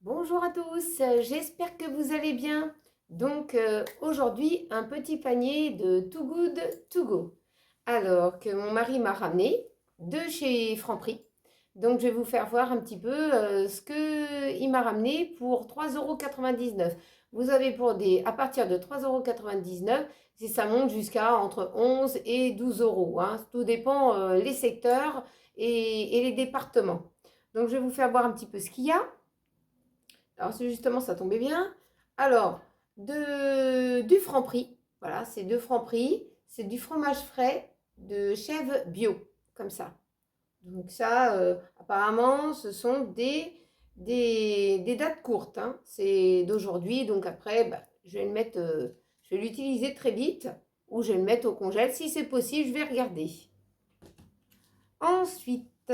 Bonjour à tous, j'espère que vous allez bien. Donc aujourd'hui, un petit panier de Too Good To Go. Alors que mon mari m'a ramené de chez Franprix. Donc je vais vous faire voir un petit peu ce qu'il m'a ramené pour 3,99 €. Vous avez à partir de 3,99 € si ça monte jusqu'à entre 11 et 12 euros. Hein. Tout dépend les secteurs et les départements. Donc je vais vous faire voir un petit peu ce qu'il y a. Alors, c'est justement, ça tombait bien. Alors, du Franprix. Voilà, c'est de Franprix. C'est du fromage frais de chèvre bio, comme ça. Donc ça, apparemment, ce sont des dates courtes. Hein. C'est d'aujourd'hui. Donc après, bah, je vais le mettre, je vais l'utiliser très vite. Ou je vais le mettre au congèle. Si c'est possible, je vais regarder. Ensuite,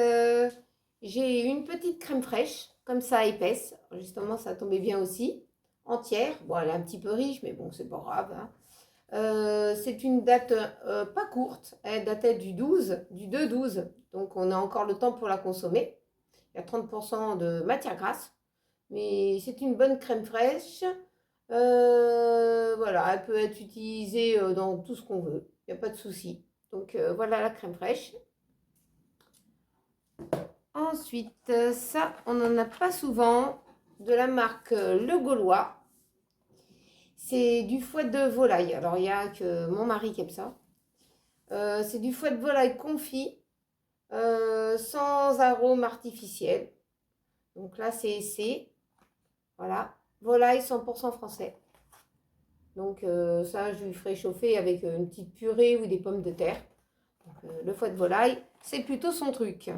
j'ai une petite crème fraîche, comme ça, épaisse. Justement, ça tombait bien aussi. Entière. Bon, elle est un petit peu riche, mais bon, c'est pas grave. Hein. C'est une date pas courte. Elle datait du 2-12. Donc, on a encore le temps pour la consommer. Il y a 30% de matière grasse. Mais c'est une bonne crème fraîche. Voilà, elle peut être utilisée dans tout ce qu'on veut. Il n'y a pas de souci. Donc, voilà la crème fraîche. Ensuite, ça, on n'en a pas souvent, de la marque Le Gaulois. C'est du fouet de volaille. Alors, il n'y a que mon mari qui aime ça. C'est du fouet de volaille confit, sans arôme artificiel. Donc là, c'est, voilà, volaille 100% français. Donc ça, je lui ferai chauffer avec une petite purée ou des pommes de terre. Donc, le fouet de volaille, c'est plutôt son truc.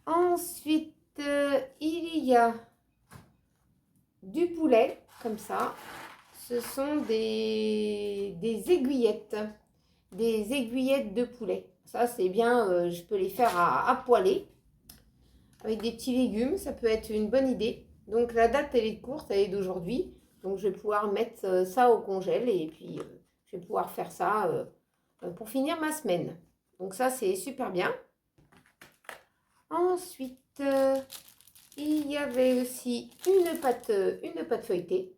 Ensuite, il y a du poulet, comme ça. Ce sont des aiguillettes. Des aiguillettes de poulet. Ça, c'est bien, je peux les faire à poêler. Avec des petits légumes, ça peut être une bonne idée. Donc, la date, elle est courte, elle est d'aujourd'hui. Donc, je vais pouvoir mettre ça au congèle. Et puis, je vais pouvoir faire ça pour finir ma semaine. Donc, ça, c'est super bien. Ensuite, il y avait aussi une pâte feuilletée.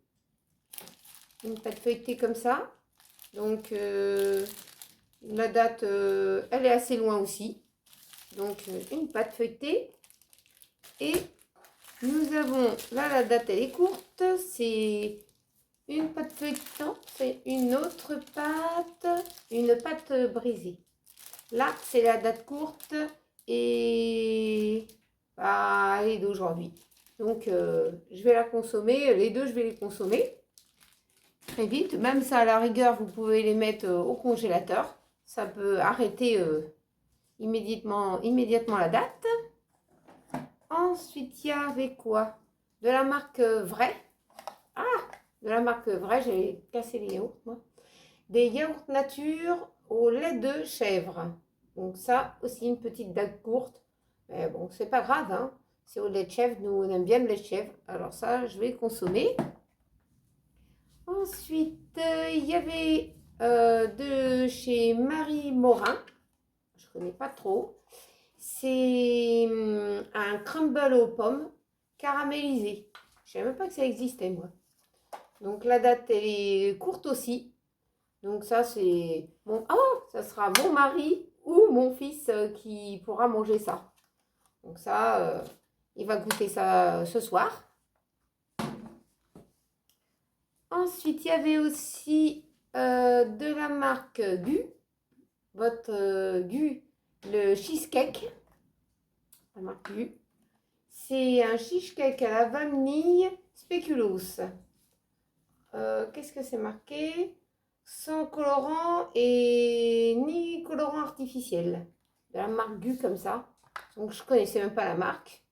Une pâte feuilletée comme ça. Donc, la date, elle est assez loin aussi. Donc, une pâte feuilletée. Et nous avons, là, la date, elle est courte. C'est une pâte feuilletée. Non, c'est une autre pâte. Une pâte brisée. Là, c'est la date courte. Et bah, elle est d'aujourd'hui. Donc, je vais la consommer. Les deux, je vais les consommer très vite. Même ça, à la rigueur, vous pouvez les mettre au congélateur. Ça peut arrêter immédiatement la date. Ensuite, il y avait quoi? De la marque Vrai. Ah, de la marque Vrai, j'ai cassé les yaourts, moi. Des yaourts nature au lait de chèvre. Donc ça, aussi une petite date courte. Mais bon, c'est pas grave, hein. C'est au lait de chèvre, nous on aime bien le lait de chèvre. Alors ça, je vais consommer. Ensuite, il y avait de chez Marie Morin. Je connais pas trop. C'est un crumble aux pommes caramélisé. Je savais même pas que ça existait, moi. Donc la date, elle est courte aussi. Donc ça, c'est bon. Oh, ça sera mon mari ou mon fils qui pourra manger ça. Donc ça, il va goûter ça ce soir. Ensuite, il y avait aussi de la marque Gu. Votre Gu, le cheesecake. La marque Gu. C'est un cheesecake à la vanille spéculoos. Qu'est-ce que c'est marqué? Sans colorant et ni colorant artificiel. De la marque Gu comme ça. Donc je connaissais même pas la marque.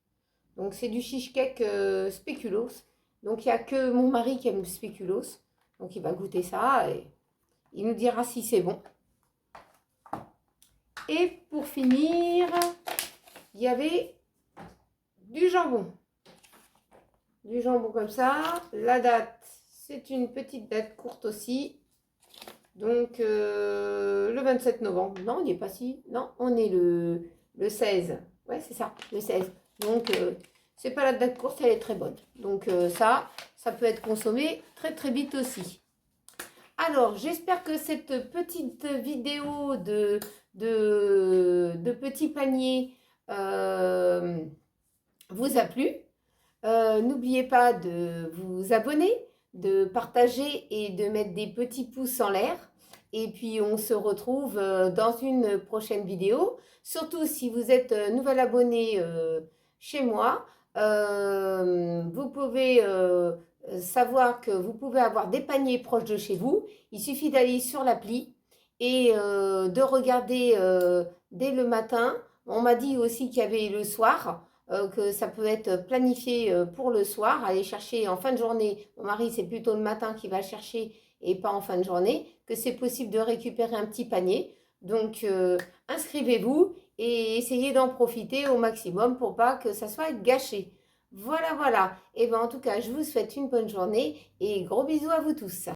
Donc c'est du cheesecake spéculoos. Donc il n'y a que mon mari qui aime le spéculoos. Donc il va goûter ça et il nous dira si c'est bon. Et pour finir, il y avait du jambon. Du jambon comme ça. La date, c'est une petite date courte aussi. Donc le 27 novembre. Non, on n'y est pas si. Non, on est le 16. Ouais, c'est ça, le 16. Donc c'est pas la date courte, elle est très bonne. Donc ça peut être consommé très très vite aussi. Alors, j'espère que cette petite vidéo de petit panier vous a plu. N'oubliez pas de vous abonner, de partager et de mettre des petits pouces en l'air. Et puis, on se retrouve dans une prochaine vidéo. Surtout si vous êtes nouvel abonné chez moi, vous pouvez savoir que vous pouvez avoir des paniers proches de chez vous. Il suffit d'aller sur l'appli et de regarder dès le matin. On m'a dit aussi qu'il y avait le soir, que ça peut être planifié pour le soir, aller chercher en fin de journée. Mon mari, c'est plutôt le matin qu'il va chercher et pas en fin de journée, que c'est possible de récupérer un petit panier. Donc, inscrivez-vous et essayez d'en profiter au maximum pour pas que ça soit gâché. Voilà, voilà. Et bien, en tout cas, je vous souhaite une bonne journée et gros bisous à vous tous.